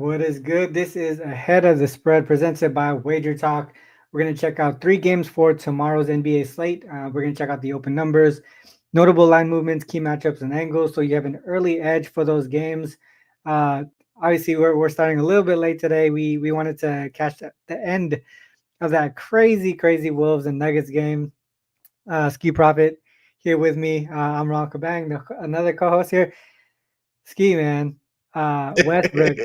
What is good? This is Ahead of the Spread presented by Wager Talk. We're going to check out three games for tomorrow's NBA slate. We're going to check out the open numbers, notable line movements, key matchups, and angles. So you have an early edge for those games. Uh, Obviously, we're starting a little bit late today. We wanted to catch the end of that crazy Wolves and Nuggets game. Ski Profit here with me. I'm Ronald Cabang, another co-host here. Ski man, Westbrook,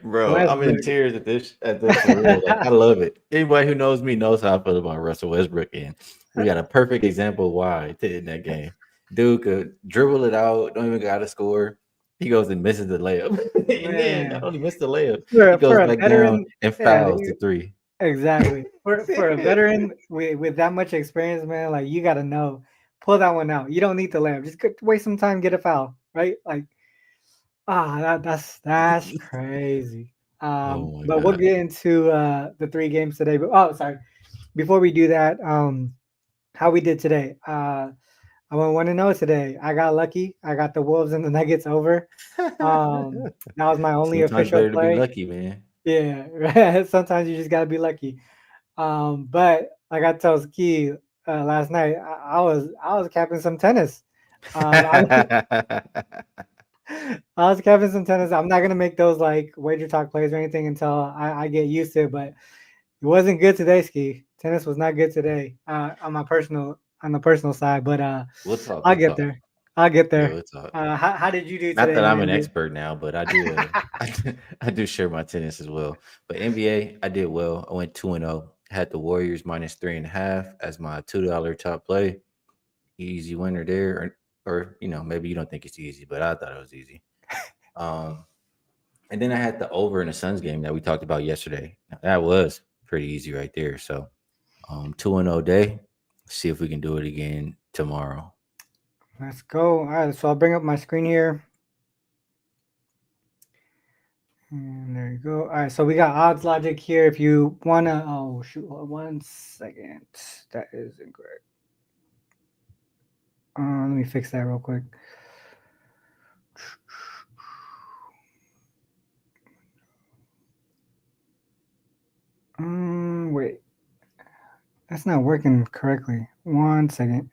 Bro, I'm in Westbrook. tears at this for real. Like I love it. Anybody who knows me knows how I feel about Russell Westbrook, and we got a perfect example why to end that game. Dude could dribble it out, don't even gotta score. He goes and misses the layup. And then not Man, only missed the layup, he for goes a back down veteran, and yeah, fouls the three. exactly. For a veteran with that much experience, man, like you got to know, pull that one out. You don't need the layup. Just waste some time, get a foul, right? Like that's crazy. Oh my But we'll god. get into the three games today. But sorry, before we do that, how we did today. I want to know today. I got lucky. I got the Wolves and the Nuggets over. That was my only Sometimes official better to be play. lucky, man. Yeah, right. Sometimes you just gotta be lucky. But like I told Skee last night, I was capping some tennis. I, I was capping some tennis. I'm not gonna make those like wager talk plays or anything until I get used to it. But it wasn't good today, Skee. Tennis was not good today on the personal side. But We'll talk. I'll We'll get talk. there. I'll get Yeah, there. we'll talk. How did you do Not today that in the I'm an NBA? expert now, but I do. I do share my tennis as well. But NBA, I did well. I went 2-0. Had the Warriors -3.5 as my $2 top play. Easy winner there, or maybe you don't think it's easy, but I thought it was easy. Um, and then I had the over in the Suns game that we talked about yesterday. Now, that was pretty easy right there. So 2-0 day. See if we can do it again tomorrow. Let's go. All right, so I'll bring up my screen here. And there you go. All right, so we got odds logic here. If you wanna, oh shoot, hold on 1 second. That is incorrect. Let me fix that real quick. Wait, that's not working correctly. 1 second.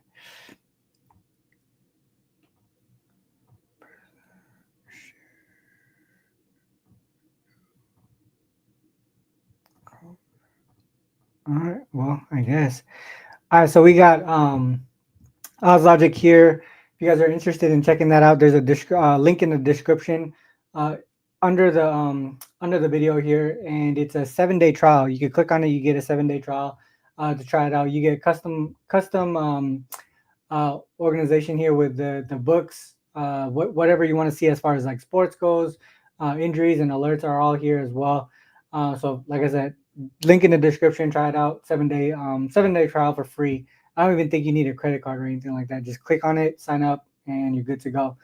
All right, well, I guess. All right, so we got odds logic here. If you guys are interested in checking that out, there's a link in the description uh, under the video here, and it's a 7 day trial. You can click on it, you get a 7 day trial to try it out. You get custom organization here with the books, whatever you want to see as far as like sports goes, injuries and alerts are all here as well. So like I said, link in the description. Try it out. 7 day trial for free. I don't even think you need a credit card or anything like that. Just click on it, sign up, and you're good to go.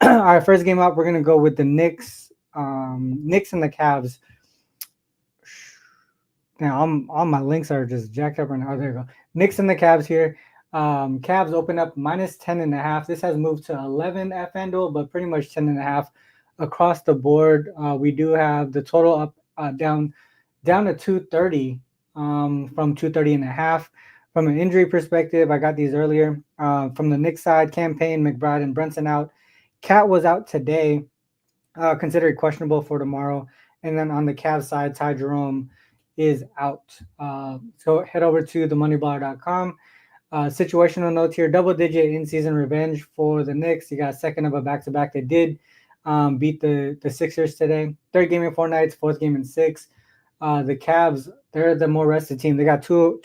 All right, first game up, we're gonna go with the Knicks. Knicks and the Cavs. Now, all my links are just jacked up right now. Oh, there you go. Knicks and the Cavs here. Cavs open up -10.5. This has moved to 11 at FanDuel, but pretty much 10.5 across the board. We do have the total up down to 230 from 230.5. From an injury perspective, I got these earlier. From the Knicks side, Campaign, McBride, and Brunson out. Cat was out today, considered questionable for tomorrow. And then on the Cavs side, Ty Jerome is out. So head over to themoneybar.com. Situational notes here: double digit in season revenge for the Knicks. You got second of a back to back. They did beat the Sixers today. Third game in 4 nights, fourth game in six. The Cavs, they're the more rested team. They got 2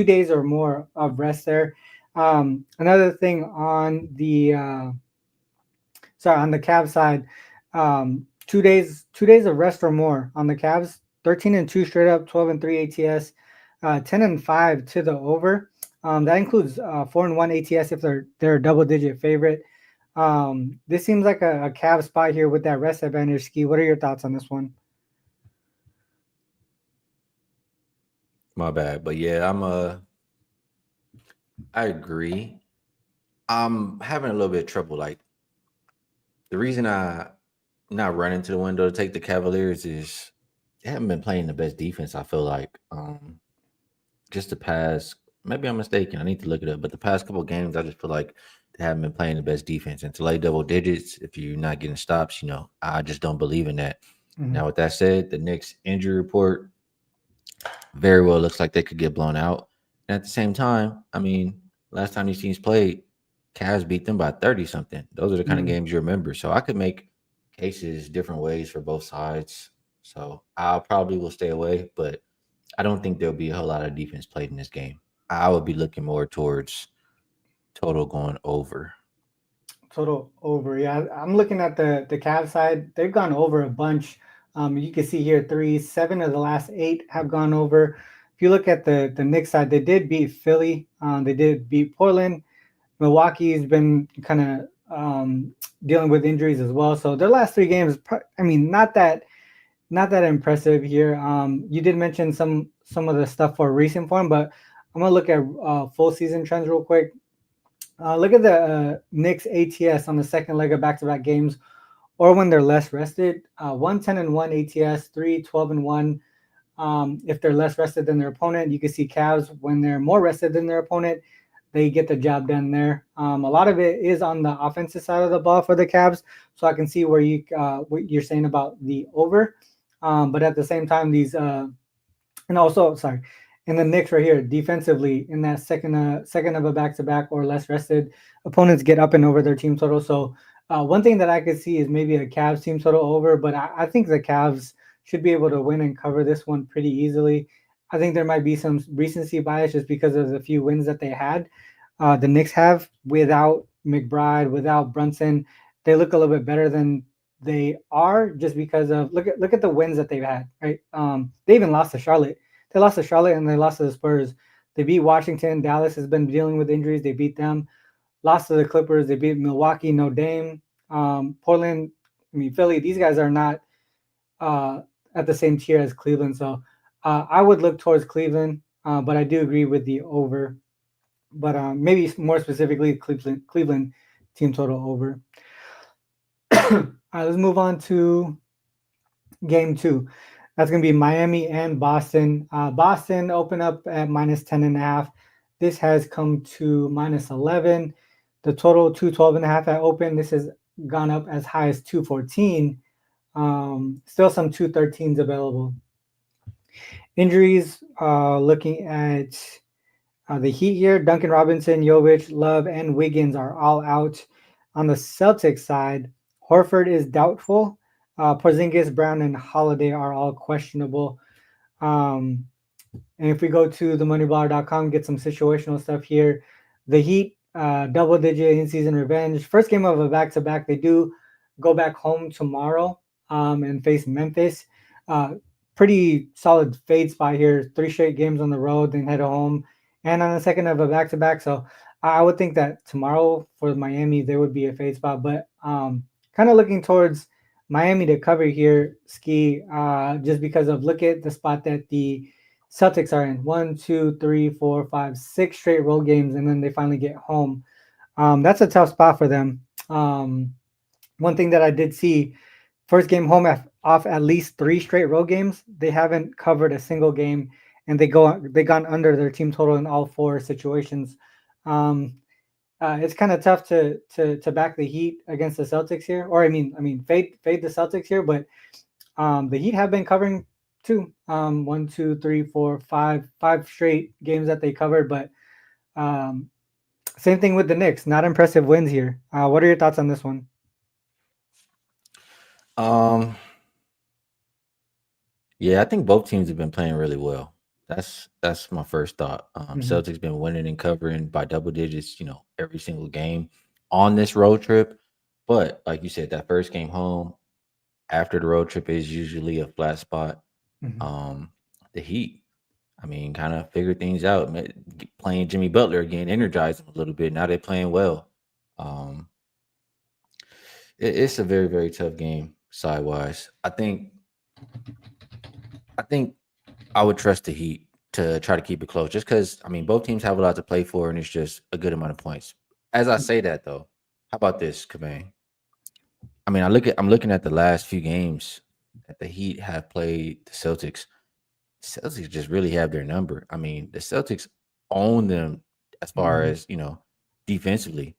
days or more of rest there. Another thing on the on the Cavs side, 2 days of rest or more on the Cavs. 13-2 straight up, 12-3 ATS, 10-5 to the over. That includes 4-1 ATS if they're a double digit favorite. This seems like a Cavs spot here with that rest advantage. Ski, what are your thoughts on this one? My bad. But yeah, I agree. I'm having a little bit of trouble. Like the reason I not running to the window to take the Cavaliers is they haven't been playing the best defense. I feel like just the past. Maybe I'm mistaken. I need to look it up. But the past couple of games, I just feel like they haven't been playing the best defense. And to lay double digits, if you're not getting stops, I just don't believe in that. Mhm. Now, with that said, the Knicks injury report very well looks like they could get blown out. And at the same time, I mean, last time these teams played, Cavs beat them by 30 something. Those are the kind of Mhm. games you remember. So I could make cases different ways for both sides. So I probably will stay away, but I don't think there'll be a whole lot of defense played in this game. I would be looking more towards total going over. Total over. Yeah, I'm looking at the Cavs side. They've gone over a bunch. You can see here 7 of the last 8 have gone over. If you look at the Knicks side, they did beat Philly. They did beat Portland. Milwaukee's been kind of dealing with injuries as well. So their last 3 games, I mean, not that impressive here. You did mention some of the stuff for recent form, but I'm gonna look at full season trends real quick. Look at the Knicks ATS on the second leg of back-to-back games, or when they're less rested. 1-10-1 ATS, 3-12-1. If they're less rested than their opponent, you can see Cavs when they're more rested than their opponent, they get the job done there. A lot of it is on the offensive side of the ball for the Cavs, so I can see where what you're saying about the over. But at the same time, and also sorry, in the Knicks right here, defensively in that second of a back to back or less rested, opponents get up and over their team total. So one thing that I could see is maybe a Cavs team total over, but I think the Cavs should be able to win and cover this one pretty easily. I think there might be some recency bias just because of the few wins that they had. The Knicks have without McBride, without Brunson, they look a little bit better than they are just because of look at the wins that they've had. Right, they even lost to Charlotte. They lost to Charlotte and they lost to the Spurs. They beat Washington. Dallas has been dealing with injuries. They beat them. Lost to the Clippers. They beat Milwaukee. No Dame. Portland. I mean Philly. These guys are not uh, at the same tier as Cleveland. So I would look towards Cleveland, but I do agree with the over. But maybe more specifically, Cleveland team total over. All right, let's move on to game 2. That's going to be Miami and Boston. Boston open up at minus 10.5. This has come to minus 11. The total 212.5 at open. This has gone up as high as 214. Still some 213s available. Injuries, looking at the Heat here, Duncan Robinson, Jovic, Love, and Wiggins are all out. On the Celtics side, Horford is doubtful. Porzingis, Brown, and Holiday are all questionable. Um, and if we go to themoneyballer.com, get some situational stuff here. The Heat, double digit in season revenge. First game of a back to back. They do go back home tomorrow and face Memphis. Uh, Pretty solid fade spot here. 3 straight games on the road, then head home. And on the second of a back to back. So I would think that tomorrow for Miami, there would be a fade spot. But kind of looking towards Miami to cover here, Skee, just because of look at the spot that the Celtics are in 1, 2, 3, 4, 5, 6 straight road games, and then they finally get home. That's a tough spot for them. One thing that I did see, first game home off at least 3 straight road games, they haven't covered a single game, and they gone under their team total in all 4 situations. Um, it's kind of tough to back the Heat against the Celtics here, or I mean fade the Celtics here, but the Heat have been covering too. 1, 2, 3, 4, 5 straight games that they covered, but um, same thing with the Knicks. Not impressive wins here. What are your thoughts on this one? Um, yeah, I think both teams have been playing really well. That's my first thought. Mm-hmm. Celtics been winning and covering by double digits, every single game on this road trip. But like you said, that first game home after the road trip is usually a flat spot. Mm-hmm. Um, the Heat, I mean, kind of figured things out. Playing Jimmy Butler again, energized them a little bit. Now they're playing well. Um, it's a very, very tough game sidewise. I think I would trust the Heat to try to keep it close, just because I mean both teams have a lot to play for, and it's just a good amount of points. As I say that though, how about this, Cabang? I mean, I'm looking at the last few games that the Heat have played the Celtics. Celtics just really have their number. I mean, the Celtics own them as far Mhm. as, defensively.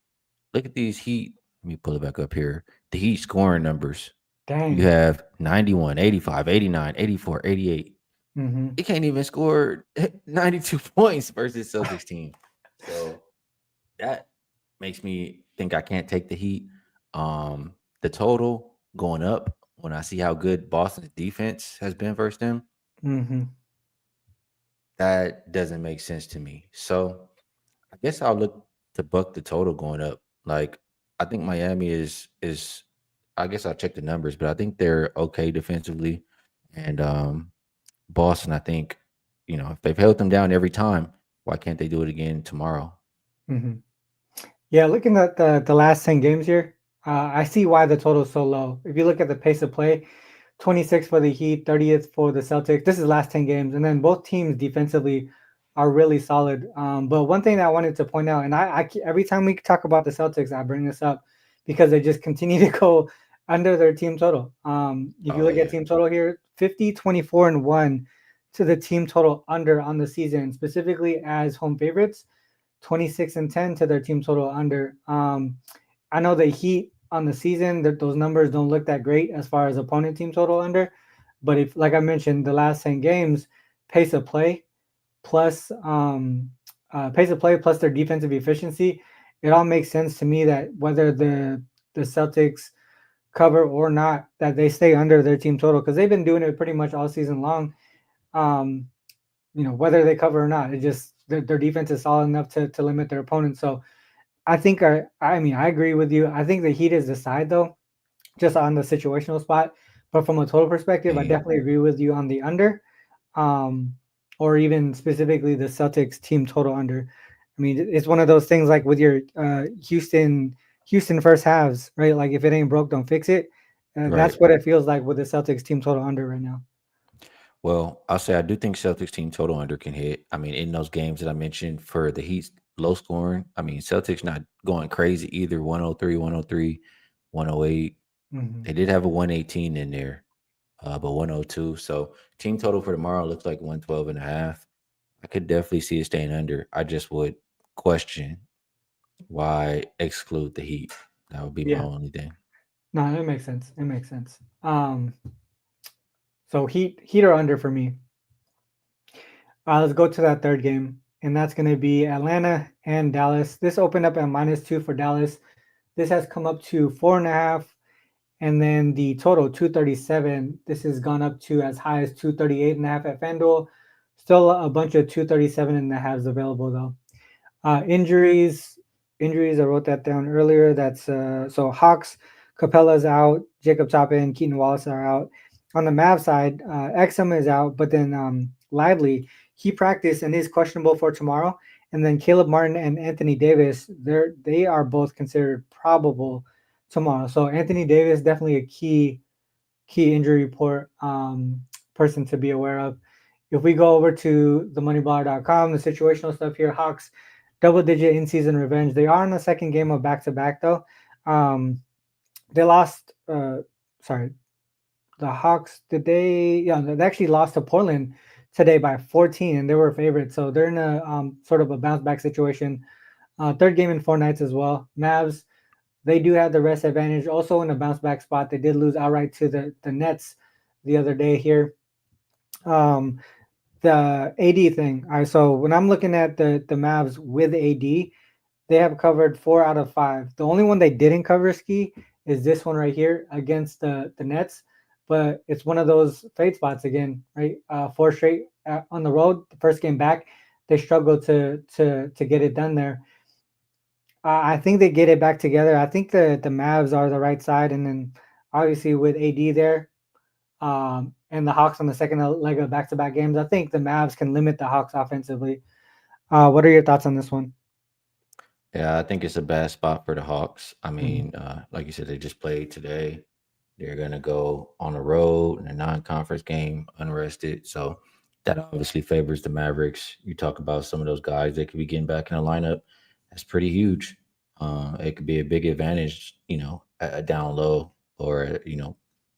Look at these Heat. Let me pull it back up here. The Heat scoring numbers. You Dang. have 91, 85, 89, 84, 88. Hmm. It can't even score 92 points versus Celtics team. So that makes me think I can't take the Heat. The total going up when I see how good Boston's defense has been versus them, Hmm. that doesn't make sense to me. So I guess I'll look to buck the total going up. Like I think Miami is I guess I'll check the numbers, but I think they're okay defensively. And Boston, I think, if they've held them down every time, why can't they do it again tomorrow? Hmm. Yeah, looking at the last 10 games here, I see why the total is so low. If you look at the pace of play, 26 for the Heat, 30th for the Celtics. This is last 10 games. And then both teams defensively are really solid. But one thing that I wanted to point out, and every time we talk about the Celtics, I bring this up because they just continue to go under their team total. If you Oh look at yeah, team total here, 50, 24, and 1 to the team total under on the season, specifically as home favorites. 26 and 10 to their team total under. I know the Heat on the season, that those numbers don't look that great as far as opponent team total under. But if, like I mentioned, the last 10 games, pace of play plus pace of play plus their defensive efficiency, it all makes sense to me that whether the Celtics cover or not, that they stay under their team total because they've been doing it pretty much all season long. Um, whether they cover or not, it just their defense is solid enough to limit their opponents. So I agree with you. I think the Heat is the side though, just on the situational spot. But from a total perspective, I yeah, definitely agree with you on the under, um, or even specifically the Celtics team total under. I mean, it's one of those things like with your Houston first halves, right? Like if it ain't broke, don't fix it. And right. that's what it feels like with the Celtics team total under right now. Well, I'll say I do think Celtics team total under can hit. I mean, in those games that I mentioned for the Heat low scoring, I mean, Celtics not going crazy either 103, 103, 108. Hmm. They did have a 118 in there, but 102. So team total for tomorrow looks like 112 and a half. I could definitely see it staying under. I just would question why exclude the Heat. That would be my Yeah, only thing. no, it makes sense. It makes sense. So Heat are under for me. Let's go to that third game, and that's going to be Atlanta and Dallas. This opened up at -2 for Dallas. This has come up to 4.5, and then the total 237. This has gone up to as high as 238.5 at FanDuel. Still a bunch of 237 and a halves available though. Injuries, injuries. I wrote that down earlier. That's so Hawks, Capella's out. Jacob Toppin, Keaton Wallace are out. On the Mav side, Exum is out, but then Lively he practiced and is questionable for tomorrow. And then Caleb Martin and Anthony Davis, they are both considered probable tomorrow. So Anthony Davis definitely a key injury report person to be aware of. If we go over to themoneybar.com, the situational stuff here, Hawks double digit in season revenge. They are in the second game of back to back though. Um, they lost. Sorry, the Hawks. Did they? Yeah, they actually lost to Portland today by 14, and they were favorites. So they're in a sort of a bounce back situation. Third game in 4 nights as well. Mavs. They do have the rest advantage. Also in a bounce back spot, they did lose outright to the Nets the other day here. Um, the AD thing. All right, so when I'm looking at the Mavs with AD, they have covered 4 out of 5. The only one they didn't cover, Ski, is this one right here against the Nets. But it's one of those fade spots again, right? Four straight on the road. The first game back, they struggled to get it done there. I think they get it back together. I think the Mavs are the right side, and then obviously with AD there, and the Hawks on the second leg of back-to-back games, I think the Mavs can limit the Hawks offensively. What are your thoughts on this one? Yeah, I think it's a bad spot for the Hawks. I Mhm. mean, like you said, they just played today. They're gonna go on the road in a non-conference game, unrested. So that obviously favors the Mavericks. You talk about some of those guys that could be getting back in the lineup. That's pretty huge. It could be a big advantage, down low or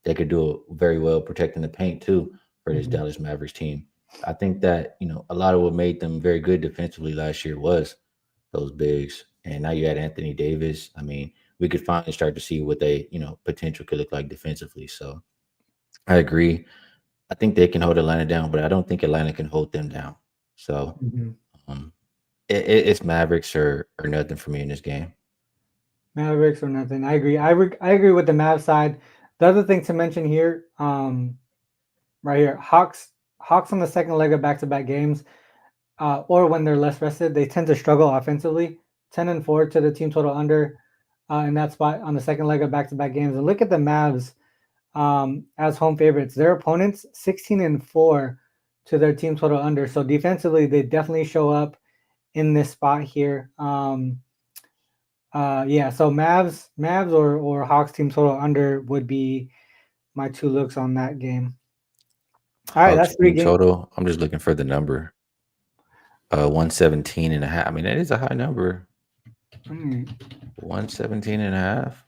they could do it very well protecting the paint too for this Mhm. Dallas Mavericks team. I think that a lot of what made them very good defensively last year was those bigs, and now you had Anthony Davis. I mean, we could finally start to see what they potential could look like defensively. So I agree. I think they can hold Atlanta down, but I don't think Atlanta can hold them down. So Mhm. um, it's Mavericks or nothing for me in this game. Mavericks or nothing. I agree. I agree with the Mavs side. The other thing to mention here, right here, Hawks on the second leg of back-to-back games, or when they're less rested, they tend to struggle offensively. 10-4 to the team total under in that spot on the second leg of back-to-back games. And look at the Mavs as home favorites. Their opponents 16-4 to their team total under. So defensively, they definitely show up in this spot here. Yeah, so Mavs or Hawks team total under would be my two looks on that game. All right, Hawks that's three team games. total. I'm just looking for the number. 117 and a half. I mean, that is a high number. Mm. 117 and a half.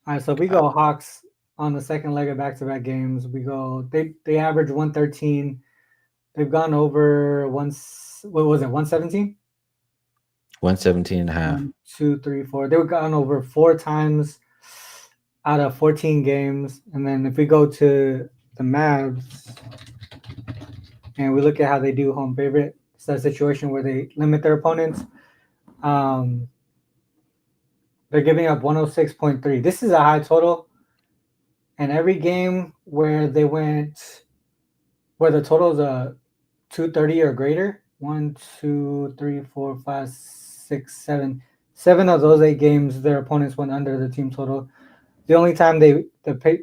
All right, so we Uh, go Hawks on the second leg of back-to-back games. We go they average 113. They've gone over once. What was it? 117. 117 and a half. 1, 2, 3, 4. They've gone over 4 times out of 14 games. And then if we go to the Mavs and we look at how they do home favorite, it's that situation where they limit their opponents. Um, they're giving up 106.3. This is a high total. And every game where they went, where the total is a 230 or greater, 1, 2, 3, 4, 5, 6, 7. 7 of those 8 games, their opponents went under the team total. The only time the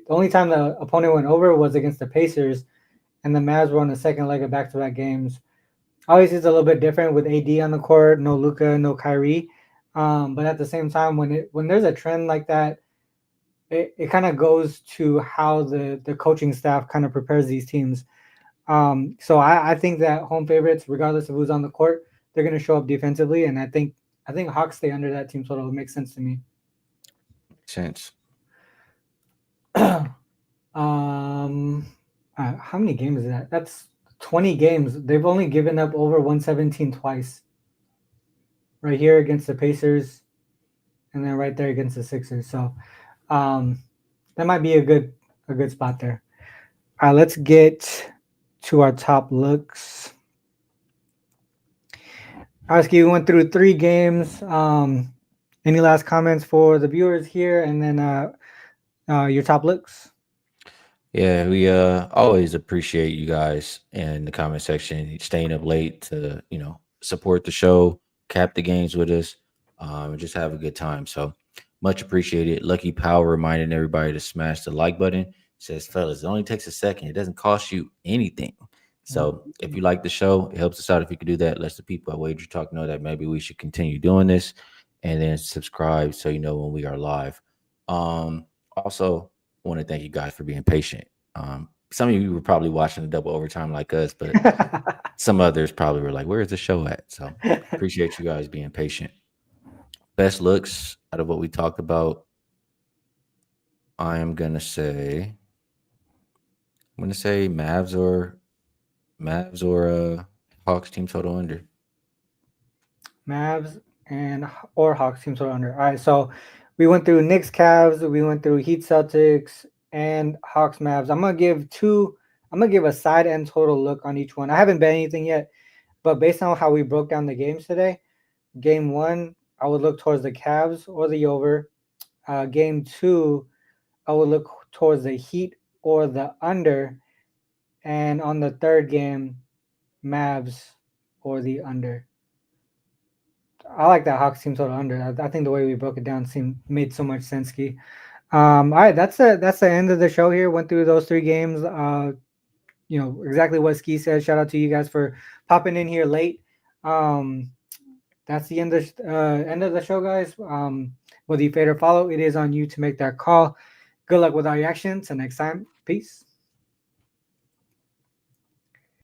only time the opponent went over was against the Pacers, and the Mavs were on the second leg of back-to-back games. Obviously, it's a little bit different with AD on the court, no Luka, no Kyrie. But at the same time, when there's a trend like that, it kind of goes to how the coaching staff kind of prepares these teams. So I think that home favorites, regardless of who's on the court, they're going to show up defensively, and I think Hawks stay under that team total. It makes sense to me. Makes sense. um, how many games is that? That's 20 games. They've only given up over 117 twice. Right here against the Pacers, and then right there against the Sixers. So um, that might be a good spot there. All right, let's get to our top looks. Aski, we went through 3 games. Any last comments for the viewers here, and then your top looks? Yeah, we always appreciate you guys in the comment section staying up late to support the show, cap the games with us, and just have a good time. So much appreciated. Lucky Power reminding everybody to smash the like button. Says, fellas, it only takes a second. It doesn't cost you anything. So if you like the show, it helps us out if you could do that. Lets the people at Wager Talk know that maybe we should continue doing this, and then subscribe so you know when we are live. Also, want to thank you guys for being patient. Some of you were probably watching the double overtime like us, but some others probably were like, "Where's the show at?" So appreciate you guys being patient. Best looks out of what we talked about, I am gonna say Mavs or Hawks team total under. Mavs and or Hawks teams are under. All right, so we went through Knicks, Cavs, we went through Heat, Celtics, and Hawks, Mavs. I'm gonna give two. I'm gonna give a side and total look on each one. I haven't bet anything yet, but based on how we broke down the games today, game one, I would look towards the Cavs or the over. Game two, I would look towards the Heat or the under. And on the third game, Mavs or the under. I like that Hawks team total under. I think the way we broke it down seemed made so much sense. Skee. All right, that's the end of the show here. Went through those 3 games. Exactly what Skee said. Shout out to you guys for popping in here late. Um, that's the end of the show, guys. Whether you fade or follow, it is on you to make that call. Good luck with all your actions. Till next time, peace.